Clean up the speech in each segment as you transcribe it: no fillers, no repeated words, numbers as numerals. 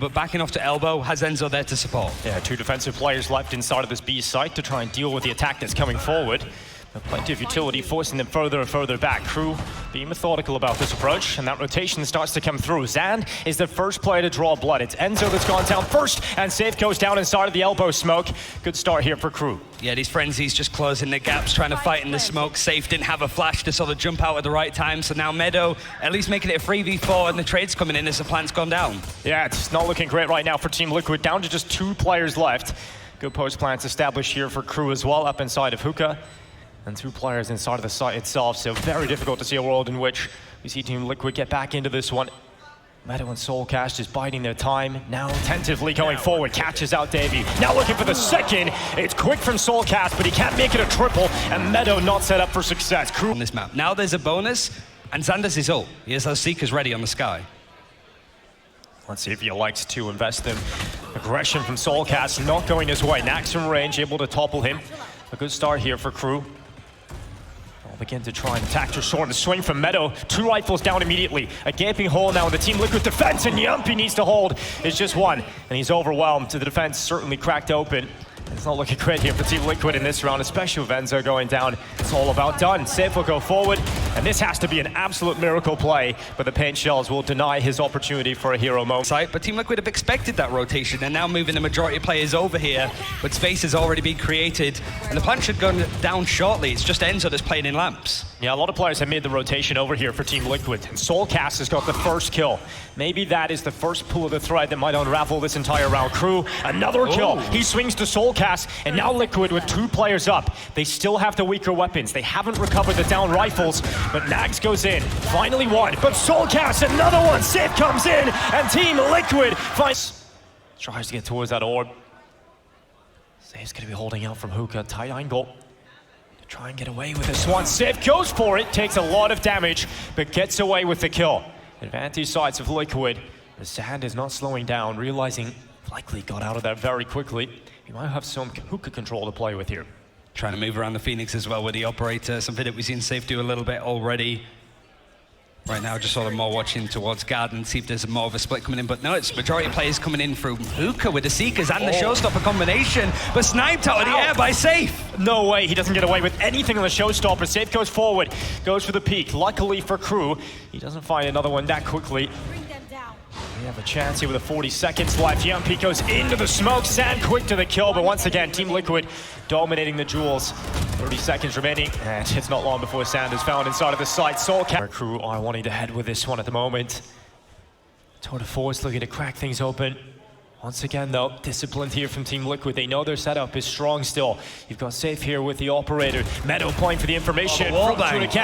But backing off to elbow, has Enzo there to support. Yeah, two defensive players left inside of this B site to try and deal with the attack that's coming forward. But plenty of utility forcing them further and further back. KRÜ being methodical about this approach, and that rotation starts to come through. xand is the first player to draw blood. It's Enzo that's gone down first, and Sayf goes down inside of the elbow smoke. Good start here for KRÜ. Yeah, these frenzies just closing the gaps, trying to fight in the smoke. Sayf didn't have a flash to sort of jump out at the right time, so now Meddo at least making it a 3v4, and the trade's coming in as the plant's gone down. Yeah, it's not looking great right now for Team Liquid, down to just 2 players left. Good post plants established here for KRÜ as well, up inside of hookah. And 2 players inside of the site itself, so very difficult to see a world in which we see Team Liquid get back into this one. Meddo and soulcas just biding their time, now tentatively going forward, catches out Daveeys. Now looking for the second, it's quick from soulcas, but he can't make it a triple, and Meddo not set up for success. KRÜ on this map. Now there's a bonus, and xand has his ult. He has those seekers ready on the sky. Let's see if he likes to invest in aggression from soulcas, not going his way. NagZ from range, able to topple him. A good start here for KRÜ. Begin to try and attack your sword and swing from Meddo. 2 rifles down immediately. A gaping hole now in the Team Liquid defense, and Jamppi needs to hold. It's just one, and he's overwhelmed. The defense certainly cracked open. It's not looking great here for Team Liquid in this round, especially with Enzo going down. It's all about done. Sayf will go forward, and this has to be an absolute miracle play, but the paint shells will deny his opportunity for a hero moment. But Team Liquid have expected that rotation. They're now moving the majority of players over here, but space has already been created, and the plant should go down shortly. It's just Enzo that's playing in lamps. Yeah, a lot of players have made the rotation over here for Team Liquid, and soulcas has got the first kill. Maybe that is the first pull of the thread that might unravel this entire round. KRÜ, another kill. He swings to soulcas, and now Liquid with 2 players up. They still have the weaker weapons. They haven't recovered the down rifles, but NagZ goes in. Finally one, but soulcas, another one. Sayf comes in, and Team Liquid tries to get towards that orb. Sayf's gonna be holding out from hookah, tight angle. Try and get away with this one. Sayf goes for it, takes a lot of damage, but gets away with the kill. Advantage sides of Liquid. The xand is not slowing down, realizing likely got out of there very quickly. He might have some hookah control to play with here. Trying to move around the Phoenix as well with the operator, something that we've seen Sayf do a little bit already. Right now, just sort of more watching towards garden, see if there's more of a split coming in, but no, it's majority of players coming in through hookah with the seekers and the showstopper combination, but sniped out of the air by Sayf. No way, he doesn't get away with anything on the showstopper. Sayf goes forward, goes for the peak. Luckily for KRÜ, he doesn't find another one that quickly. We have a chance here with 40 seconds left. Jamppi goes into the smoke. xand quick to the kill, but once again, Team Liquid dominating the duels. 30 seconds remaining, and it's not long before xand is found inside of the site. soulcas. KRÜ are wanting to head with this one at the moment. Tour de force looking to crack things open. Once again, though, disciplined here from Team Liquid. They know their setup is strong still. You've got Sayf here with the operator. Meddo playing for the information.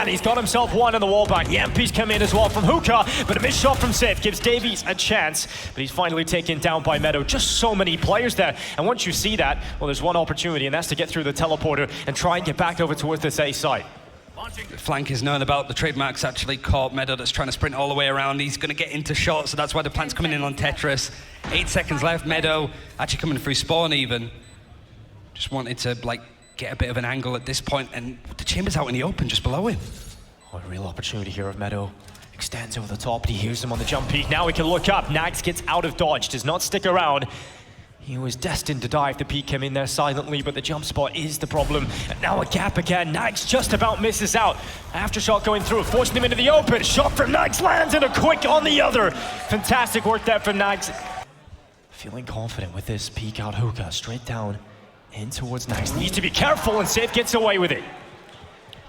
He's got himself one on the wallbang. Jamppi's come in as well from hookah, but a missed shot from Sayf gives Daveeys a chance, but he's finally taken down by Meddo. Just so many players there, and once you see that, well, there's one opportunity, and that's to get through the teleporter and try and get back over towards this A site. The flank is known about. The trademark's actually caught Meddo that's trying to sprint all the way around. He's going to get into shot, so that's why the plant's coming in on Tetris. 8 seconds left. Meddo actually coming through spawn even. Just wanted to like get a bit of an angle at this point, and the chamber's out in the open just below him. Oh, a real opportunity here of Meddo. Extends over the top, and he hears him on the jump peak. Now he can look up. NagZ gets out of dodge, does not stick around. He was destined to die if the peak came in there silently, but the jump spot is the problem. And now a gap again. NagZ just about misses out. Aftershock going through, forcing him into the open. Shot from NagZ lands, and a quick on the other. Fantastic work there from NagZ. Feeling confident with this peek out hookah. Straight down in towards NagZ. Needs to be careful, and Sayf gets away with it.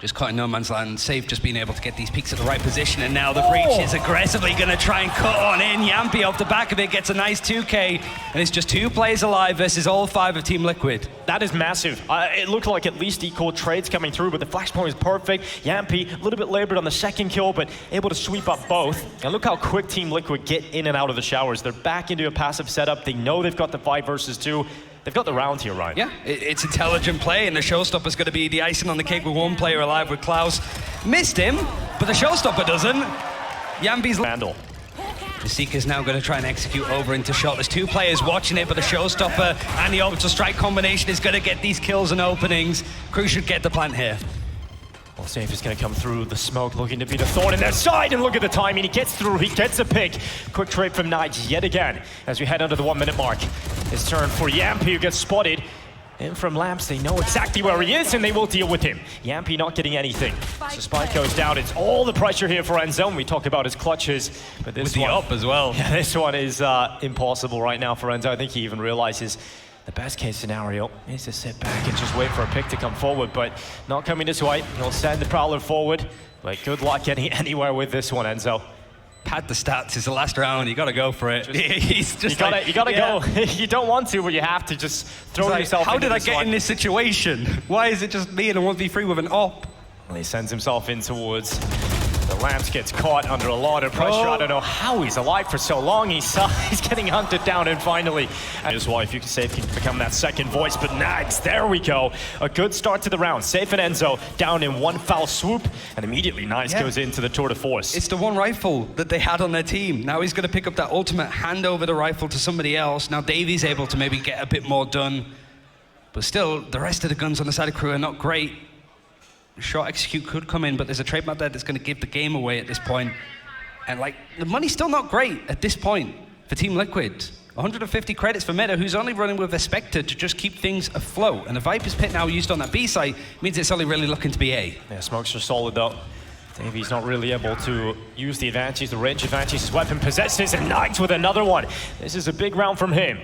Just caught in no man's land. Sayf just being able to get these peaks at the right position, and now the breach is aggressively going to try and cut on in. Jamppi off the back of it gets a nice 2K, and it's just 2 players alive versus all 5 of Team Liquid. That is massive. It looked like at least equal trades coming through, but the flashpoint is perfect. Jamppi, a little bit labored on the second kill, but able to sweep up both. And look how quick Team Liquid get in and out of the showers. They're back into a passive setup. They know they've got the 5 versus 2. They've got the round here, Ryan. Yeah, it's intelligent play, and the showstopper's going to be the icing on the cake with 1 player alive with Klaus. Missed him, but the showstopper doesn't. Jamppi's handle. The Seeker's now going to try and execute over into shot. There's 2 players watching it, but the showstopper and the orbital strike combination is going to get these kills and openings. KRÜ should get the plant here. Well, Sayf is going to come through the smoke, looking to be the thorn in their side, and look at the timing. He gets through, he gets a pick. Quick trade from NagZ yet again, as we head under the 1 minute mark. It's turn for Jamppi, who gets spotted. And from Lamps, they know exactly where he is, and they will deal with him. Jamppi not getting anything. So Spike goes down. It's all the pressure here for Enzo. We talk about his clutches, but this one... With the up as well. Yeah, this one is impossible right now for Enzo. I think he even realizes the best case scenario is to sit back and just wait for a pick to come forward, but not coming this way. He'll send the Prowler forward, but good luck getting anywhere with this one, Enzo. Pad the stats, it's the last round, you gotta go for it. He's just you gotta go. You don't want to, but you have to just throw yourself how into did I get in this situation? Why is it just me and a 1v3 with an op? Well, he sends himself in towards the Lamps, gets caught under a lot of pressure. I don't know how he's alive for so long. He's getting hunted down, and finally, his wife, you can say, can become that second voice, but NagZ, there we go. A good start to the round. Sayf and Enzo down in one foul swoop, and immediately NagZ goes into the tour de force. It's the one rifle that they had on their team. Now he's gonna pick up that ultimate, hand over the rifle to somebody else. Now Daveeys able to maybe get a bit more done, but still, the rest of the guns on the side of KRÜ are not great. Short execute could come in, but there's a trademark there that's going to give the game away at this point. And like, the money's still not great at this point for Team Liquid. 150 credits for Meddo, who's only running with a Spectre to just keep things afloat. And the Viper's Pit now used on that B site means it's only really looking to be A. Yeah, smokes are solid though. Daveeys not really able to use the advantage, the range advantage his weapon possesses, and NagZ with another one. This is a big round from him.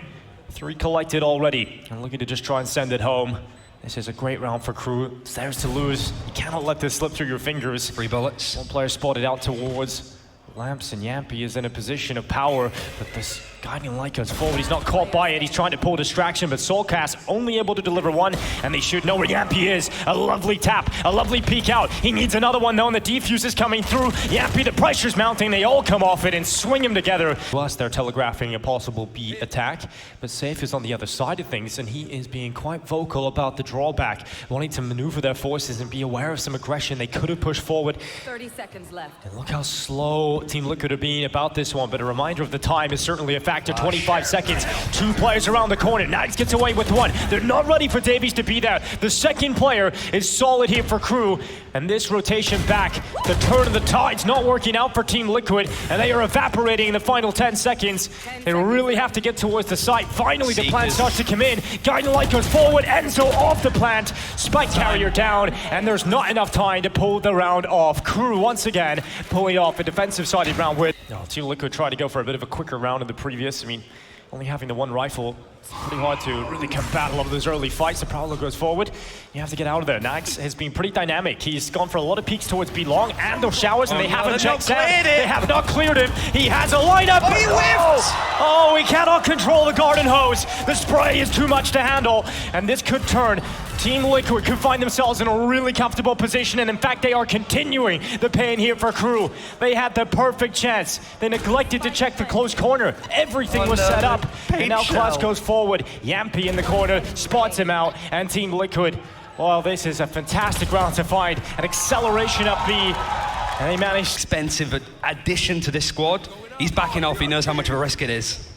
3 collected already, and looking to just try and send it home. This is a great round for KRÜ. It's theirs to lose. You cannot let this slip through your fingers. 3 bullets. One player spotted out towards Lamps, and Jamppi is in a position of power, but this guiding light goes forward. He's not caught by it. He's trying to pull distraction, but soulcas only able to deliver one, and they should know where Jamppi is. A lovely tap, a lovely peek out. He needs another one though, and the defuse is coming through. Jamppi, the pressure's mounting. They all come off it and swing him together. Plus, they're telegraphing a possible B attack, but Sayf is on the other side of things, and he is being quite vocal about the drawback, wanting to maneuver their forces and be aware of some aggression. They could have pushed forward. 30 seconds left. And look how slow Team Liquid are being about this one, but a reminder of the time is certainly a factor. 25 seconds, 2 players around the corner. NagZ gets away with one. They're not ready for Daveeys to be there. The second player is solid here for KRÜ, and this rotation back, the turn of the tide's not working out for Team Liquid, and they are evaporating in the final 10 seconds. They really have to get towards the site. Finally, the plant starts to come in. Guiding light goes forward. Enzo off the plant. Spike carrier down, and there's not enough time to pull the round off. KRÜ once again pulling off a defensive-sided round with Team Liquid tried to go for a bit of a quicker round in the previous. I mean, only having the one rifle, it's pretty hard to really combat a lot of those early fights. The Prowler goes forward. You have to get out of there. NagZ has been pretty dynamic. He's gone for a lot of peeks towards B long and those showers, and they haven't checked out. They have not cleared him. He has a lineup. Oh, he whiffed! Oh, he cannot control the garden hose. The spray is too much to handle, and this could turn. Team Liquid could find themselves in a really comfortable position, and in fact, they are continuing the pain here for KRÜ. They had the perfect chance. They neglected to check the close corner. Everything was set up, and now Klaus goes forward. Jamppi in the corner, spots him out, and Team Liquid, well, this is a fantastic round to find an acceleration up B, and they managed. Expensive addition to this squad. He's backing off, he knows how much of a risk it is.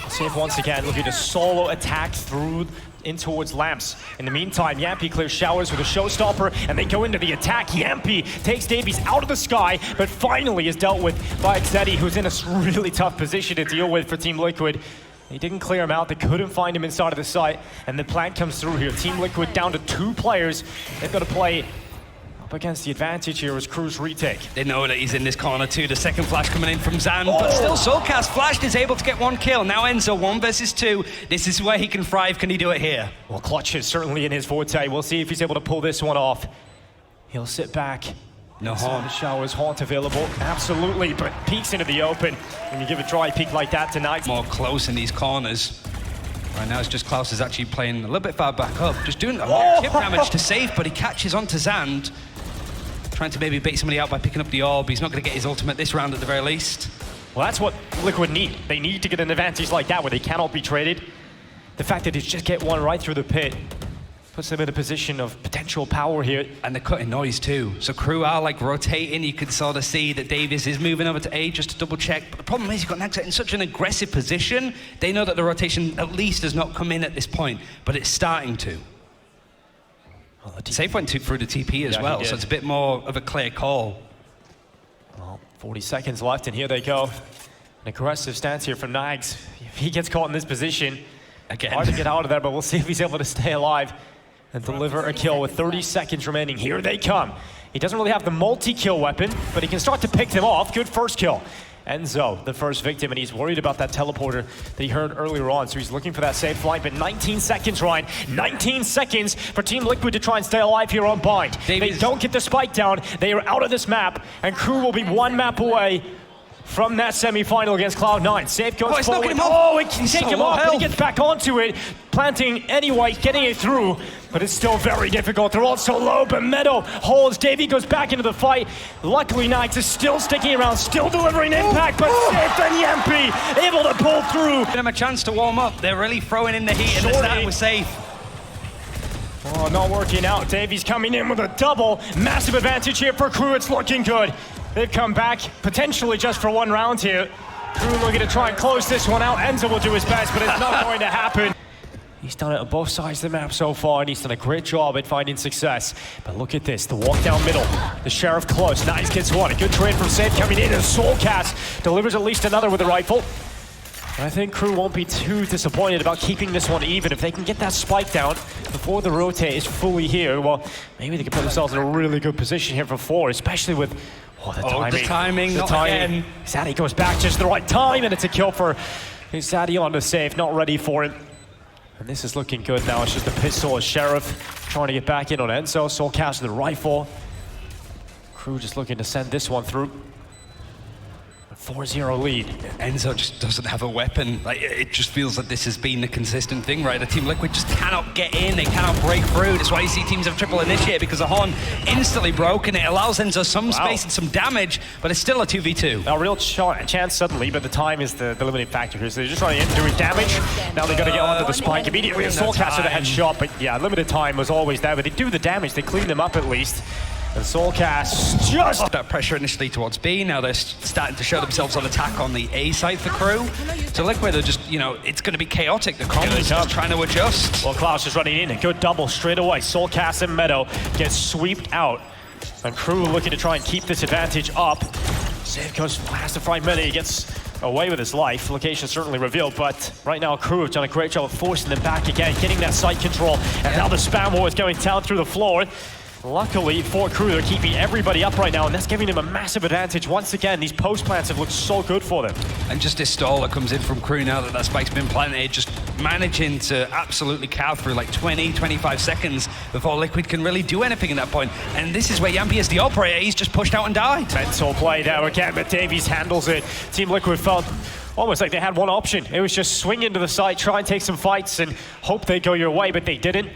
Sayf once again looking to solo attack through in towards Lamps. In the meantime, Jamppi clears showers with a showstopper, and they go into the attack. Jamppi takes Daveeys out of the sky, but finally is dealt with by axeddy, who's in a really tough position to deal with for Team Liquid. They didn't clear him out. They couldn't find him inside of the site, and the plant comes through here. Team Liquid down to 2 players. They've got to play up against the advantage here as KRÜ's retake. They know that he's in this corner too. The second flash coming in from xand, but still soulcas flashed is able to get 1 kill. Now Enzo, 1 versus 2. This is where he can thrive. Can he do it here? Well, clutch is certainly in his forte. We'll see if he's able to pull this one off. He'll sit back. No haunt. Showers, haunt available, absolutely, but peeks into the open. When you give a dry peek like that tonight. More close in these corners. Right now it's just Klaus is actually playing a little bit far back up, just doing a lot of chip damage to Sayf, but he catches onto xand. Trying to maybe bait somebody out by picking up the orb. He's not going to get his ultimate this round at the very least. Well, that's what Liquid need. They need to get an advantage like that where they cannot be traded. The fact that they just get one right through the pit puts them in a position of potential power here. And they're cutting noise too. So KRÜ are like rotating. You can sort of see that Daveeys is moving over to A just to double check. But the problem is you've got NagZ in such an aggressive position. They know that the rotation at least does not come in at this point, but it's starting to. Well, Sayf went through the TP as well, so it's a bit more of a clear call. Well, 40 seconds left, and here they go. An aggressive stance here from NagZ. If he gets caught in this position, again, hard to get out of there, but we'll see if he's able to stay alive and deliver a kill with 30 seconds remaining. Here they come. He doesn't really have the multi-kill weapon, but he can start to pick them off. Good first kill. Enzo, the first victim, and he's worried about that teleporter that he heard earlier on, so he's looking for that safe flight, but 19 seconds, Ryan. 19 seconds for Team Liquid to try and stay alive here on Bind. They don't get the spike down. They are out of this map, and KRÜ will be one map away from that semi-final against Cloud9. Sayf goes forward. Oh, it can take him off, but he gets back onto it, planting anyway, getting it through, but it's still very difficult. They're all so low, but Meddo holds. Daveeys goes back into the fight. Luckily, NagZ is still sticking around, still delivering impact, but Sayf and Jamppi able to pull through. Give them a chance to warm up. They're really throwing in the heat, and they're starting with Sayf. Oh, not working out. Daveeys coming in with a double. Massive advantage here for KRÜ. It's looking good. They've come back, potentially just for one round here. KRÜ looking to try and close this one out. Enzo will do his best, but it's not going to happen. He's done it on both sides of the map so far, and he's done a great job at finding success. But look at this, the walk down middle. The Sheriff close, NagZ gets one. A good trade from Sayf coming in, and soulcas delivers at least another with the rifle. I think KRÜ won't be too disappointed about keeping this one even. If they can get that spike down before the rotate is fully here, well, maybe they can put themselves in a really good position here for 4, especially with the timing. xand goes back just the right time, and it's a kill for xand on the Sayf, not ready for it. And this is looking good now. It's just a pistol as Sheriff trying to get back in on Enzo. soulcas with the rifle. KRÜ just looking to send this one through. 4-0 lead. Enzo just doesn't have a weapon. Like, it just feels like this has been the consistent thing, right? The Team Liquid just cannot get in. They cannot break through. That's why you see teams have triple initiate, because the horn instantly broken. It allows Enzo some space and some damage, but it's still a 2v2. A real chance suddenly, but the time is the limiting factor here. So they're just trying to get doing damage. Now they got to get onto the spike immediately. soulcas with a headshot, but yeah, limited time was always there. But they do the damage. They clean them up at least. And soulcas just that pressure initially towards B. Now they're starting to show themselves on attack on the A side for KRÜ. So Liquid are just, you know, it's going to be chaotic. The combo is just trying to adjust. Well, Klaus is running in. A good double straight away. soulcas and Meddo get sweeped out. And KRÜ looking to try and keep this advantage up. Sayf goes fast to find Meddo. He gets away with his life. Location certainly revealed, but right now KRÜ have done a great job of forcing them back again, getting that site control. And now the spam war is going down through the floor. Luckily for KRÜ, they're keeping everybody up right now, and that's giving them a massive advantage. Once again, these post plants have looked so good for them. And just this stall that comes in from KRÜ now that spike's been planted, just managing to absolutely carve through like 20, 25 seconds before Liquid can really do anything at that point. And this is where Jamppi is the operator. He's just pushed out and died. Mental play there again, but Daveeys handles it. Team Liquid felt almost like they had one option. It was just swing into the site, try and take some fights, and hope they go your way, but they didn't.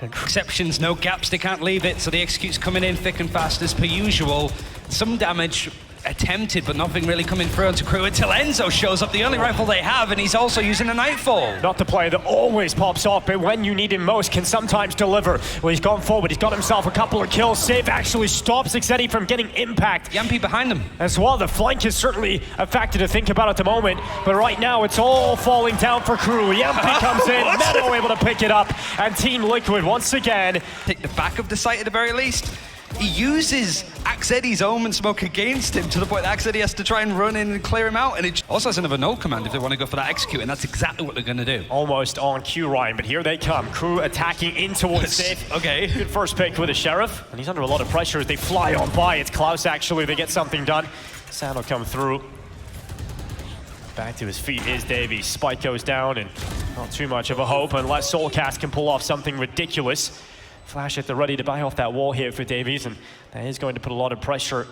Exceptions, no gaps, they can't leave it, so the execute's coming in thick and fast as per usual. Some damage attempted, but nothing really coming through onto KRÜ until Enzo shows up, the only rifle they have, and he's also using a Nightfall. Not the player that always pops off, but when you need him most, can sometimes deliver. Well, he's gone forward, he's got himself a couple of kills. Sayf actually stops xand from getting impact. Jamppi behind him. As well, the flank is certainly a factor to think about at the moment, but right now it's all falling down for KRÜ. Jamppi comes in, Meddo able to pick it up, and Team Liquid once again take the back of the site at the very least. He uses axeddy's omen smoke against him to the point that axeddy has to try and run in and clear him out, and it also has another no command if they want to go for that execute, and that's exactly what they're going to do. Almost on cue, Ryan, but here they come. KRÜ attacking in towards Sayf. Okay. Good first pick with a Sheriff, and he's under a lot of pressure as they fly on by. It's Klaus actually, they get something done. xand will come through. Back to his feet is Daveeys. Spike goes down, and not too much of a hope unless soulcas can pull off something ridiculous. Flash at the ready to buy off that wall here for Daveeys, and that is going to put a lot of pressure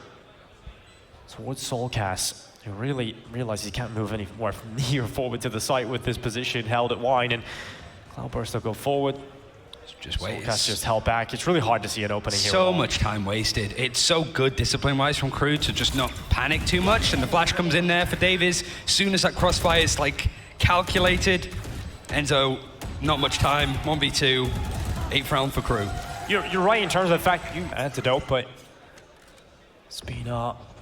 towards soulcas, who really realizes he can't move anywhere from near forward to the site with this position held at wine, and Cloudburst will go forward. Just wait. soulcas just held back. It's really hard to see an opening here. So much time wasted. It's so good discipline-wise from KRÜ to just not panic too much, and the flash comes in there for Daveeys. Soon as that crossfire is like calculated, Enzo, not much time, 1v2. 8th round for KRÜ. You're right in terms of the fact you antidote, but speed up.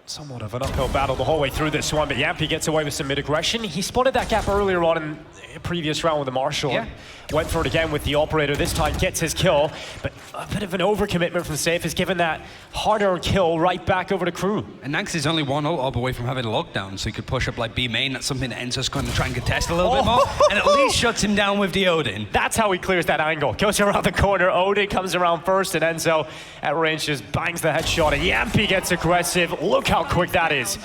Somewhat of an uphill battle the whole way through this one, but Jamppi gets away with some mid-aggression. He spotted that gap earlier on in a previous round with the Marshall. Yeah. Went for it again with the operator, this time gets his kill, but a bit of an overcommitment from Sayf has given that hard-earned kill right back over to KRÜ. And NagZ is only one ult up away from having a lockdown, so he could push up like B main. That's something that Enzo's going to try and contest a little bit more, and at least shuts him down with the Odin. That's how he clears that angle. Goes around the corner, Odin comes around first, and Enzo at range just bangs the headshot, and Jamppi gets aggressive. Look how quick that is.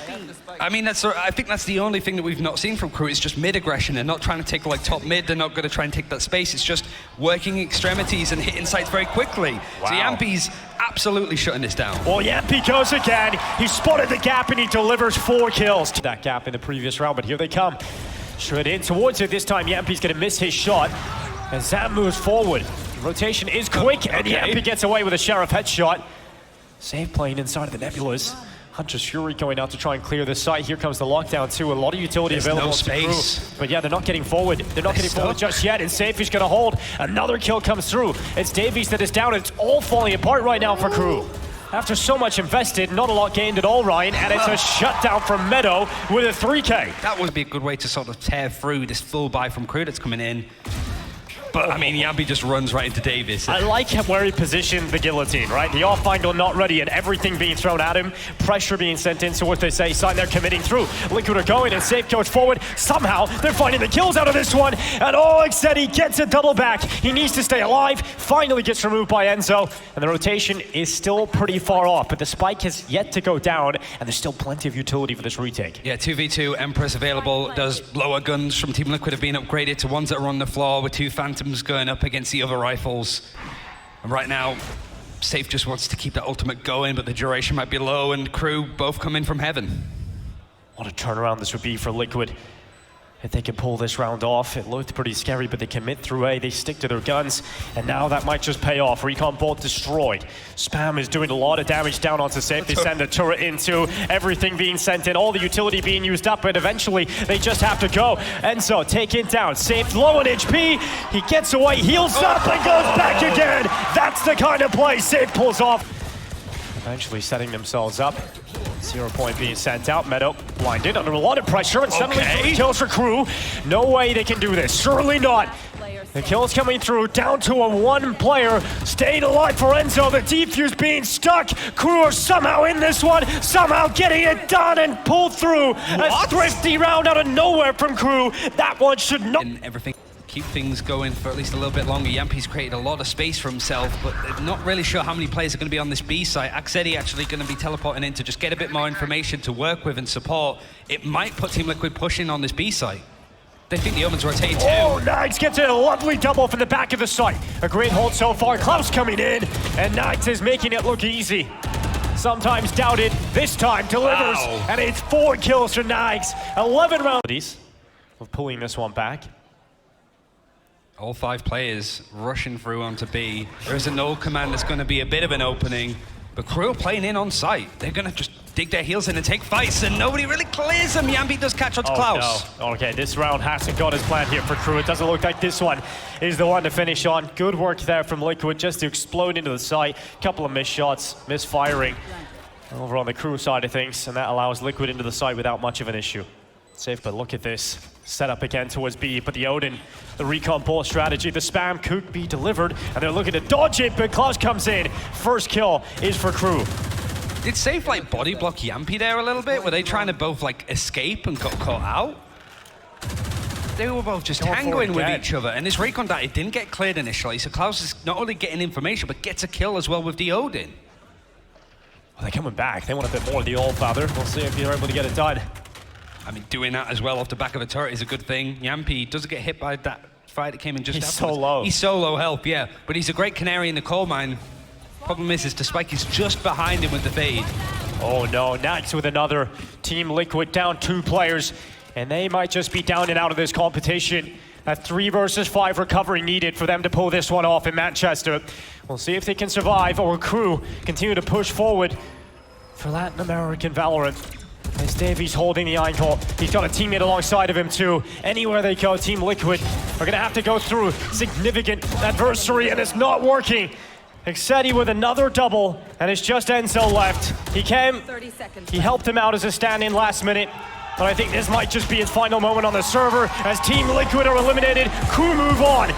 I mean, I think that's the only thing that we've not seen from KRÜ. It's just mid-aggression. They're not trying to take like top mid. They're not going to try and take that space. It's just working extremities and hitting sites very quickly. Wow. So Jamppi's absolutely shutting this down. Well, Jamppi goes again. He spotted the gap and he delivers 4 kills. That gap in the previous round, but here they come. Straight in towards it. This time Jamppi's going to miss his shot. And Zam moves forward. The rotation is quick, and Jamppi gets away with a Sheriff headshot. Sayf playing inside of the Nebulas. Hunter's Fury going out to try and clear this site. Here comes the lockdown too. A lot of utility available no to space. KRÜ. But yeah, they're not getting forward. They're not getting forward just yet. And Sayf is going to hold. Another kill comes through. It's Daveeys that is down. It's all falling apart right now for KRÜ. After so much invested, not a lot gained at all, Ryan. And it's a shutdown from Meddo with a 3K. That would be a good way to sort of tear through this full buy from KRÜ that's coming in. But, I mean, Jamppi just runs right into Daveeys. I like where he positioned the guillotine, right? The off angle not ready and everything being thrown at him. Pressure being sent in, so what they say, sign they're committing through. Liquid are going and Sayf goes forward. Somehow, they're finding the kills out of this one. And xand gets a double back. He needs to stay alive. Finally gets removed by Enzo. And the rotation is still pretty far off, but the spike has yet to go down, and there's still plenty of utility for this retake. Yeah, 2v2, Empress available. Those lower guns from Team Liquid have been upgraded to ones that are on the floor with 2 Phantoms going up against the other rifles. And right now, Sayf just wants to keep that ultimate going, but the duration might be low, and KRÜ both come in from heaven. What a turnaround this would be for Liquid. If they can pull this round off, it looked pretty scary, but they commit through A, they stick to their guns, and now that might just pay off. Recon bolt destroyed. Spam is doing a lot of damage down onto Sayf. They send the turret into, everything being sent in, all the utility being used up, but eventually they just have to go. Enzo taken down, Sayf low on HP, he gets away, heals up, and goes back again. That's the kind of play Sayf pulls off. Eventually setting themselves up. 0 point being sent out. Meddo blinded under a lot of pressure, and suddenly 3 kills for KRÜ. No way they can do this. Surely not. The kills coming through, down to a 1 player. Staying alive for Enzo. The defuse being stuck. KRÜ are somehow in this one, somehow getting it done and pulled through. A thrifty round out of nowhere from KRÜ. That one should not. And everything. Keep things going for at least a little bit longer. Jamppi's created a lot of space for himself, but they're not really sure how many players are going to be on this B site. Axeddy actually going to be teleporting in to just get a bit more information to work with and support. It might put Team Liquid pushing on this B site. They think the Omen's rotating too. Oh, NagZ gets a lovely double from the back of the site. A great hold so far. Klaus coming in, and NagZ is making it look easy. Sometimes doubted, this time delivers, and it's 4 kills for NagZ. 11 rounds of pulling this one back. All 5 players rushing through onto B. There is a null command that's going to be a bit of an opening, but KRÜ playing in on site. They're going to just dig their heels in and take fights, and nobody really clears them. Jamppi does catch on to Klaus. No. Okay, this round hasn't got as planned here for KRÜ. It doesn't look like this one is the one to finish on. Good work there from Liquid just to explode into the site. Couple of missed shots, misfiring over on the KRÜ side of things, and that allows Liquid into the site without much of an issue. Sayf, but look at this. Set up again towards B, but the Odin, the recon ball strategy, the spam could be delivered, and they're looking to dodge it, but Klaus comes in. First kill is for KRÜ. Did Sayf like body block Jamppi there a little bit? Were they trying to both like escape and got caught out? They were both just tangoing with each other, and this recon data didn't get cleared initially, so Klaus is not only getting information, but gets a kill as well with the Odin. Well, they're coming back. They want a bit more of the Allfather. We'll see if they're able to get it done. I mean, doing that as well off the back of a turret is a good thing. Jamppi doesn't get hit by that fight that came in just afterwards. So low. He's so low health, yeah. But he's a great canary in the coal mine. Problem is the spike is just behind him with the fade. Oh no, NagZ with another. Team Liquid down 2 players, and they might just be down and out of this competition. A 3 versus 5 recovery needed for them to pull this one off in Manchester. We'll see if they can survive, or KRÜ continue to push forward for Latin American Valorant. As Daveeys holding the ankle, he's got a teammate alongside of him too. Anywhere they go, Team Liquid are gonna have to go through significant adversary, and it's not working. Xeppaa with another double, and it's just Enzo left. He came, 30 seconds. he helped him out as a stand-in last minute, but I think this might just be his final moment on the server as Team Liquid are eliminated. KRÜ move on.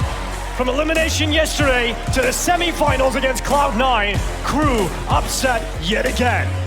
From elimination yesterday to the semi-finals against Cloud9, KRÜ upset yet again.